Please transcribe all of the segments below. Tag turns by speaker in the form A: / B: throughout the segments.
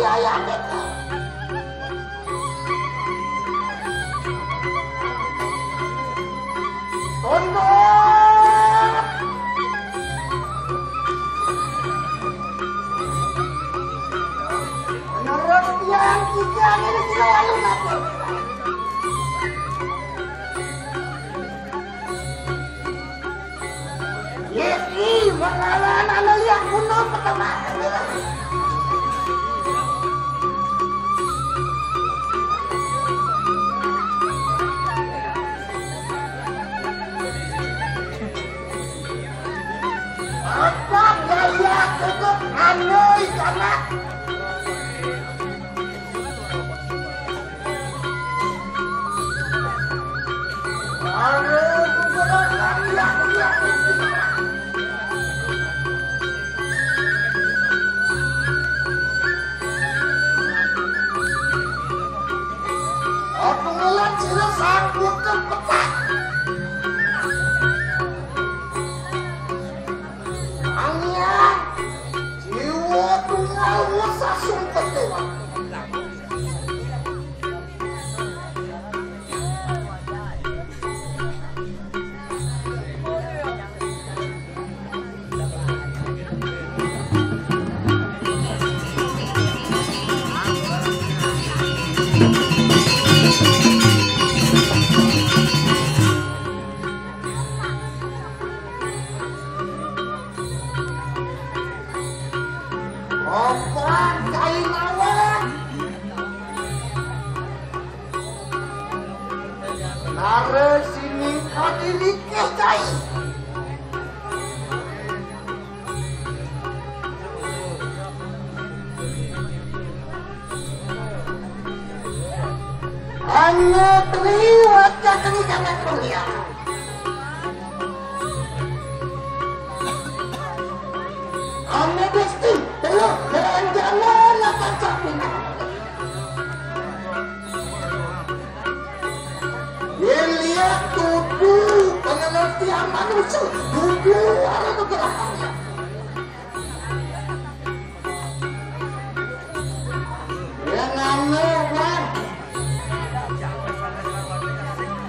A: ayam itu. Tunduk. Menurut yang tiga ini selalu nanti. Yesi melawan analia kuno pertama. Apa gaya cukup anoi karena aku ngeliat jelas aku kepecah. Hanya jiwa tunggal wasa sumpah dewa. Opang kain awan nare sini kadilikeh kain hanya terliwat kakini jangan penglihat ane besti teluk dan jalan akan sapina lihat tuduh pengertian manusia tuduh ada kegerakannya yang ane kan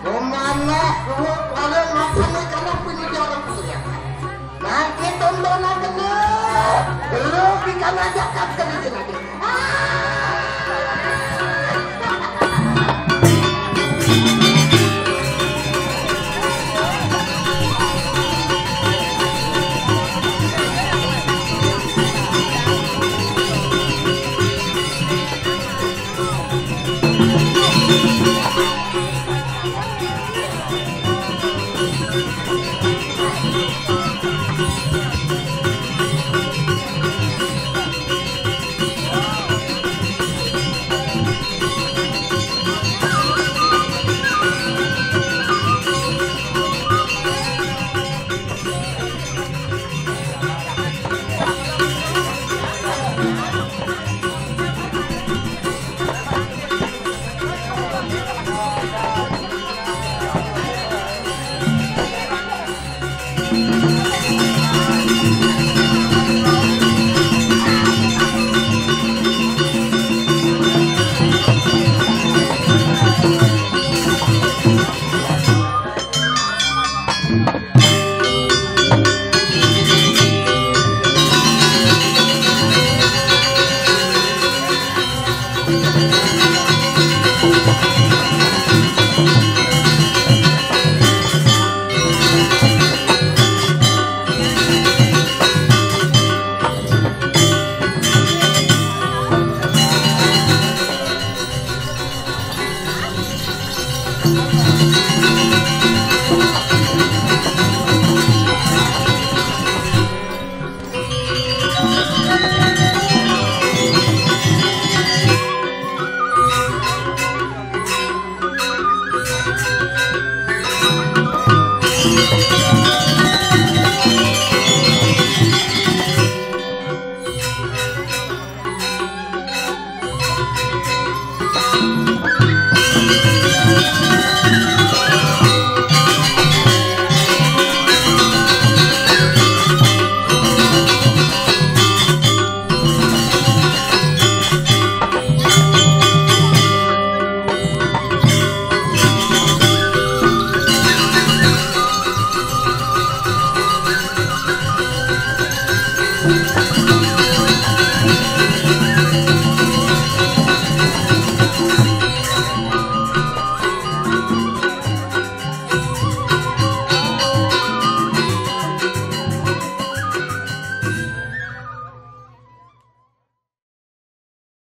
A: kemana pada makannya karena punya orang penglihat nanti tontonan kena belum ikan ajakan ke sini lagi.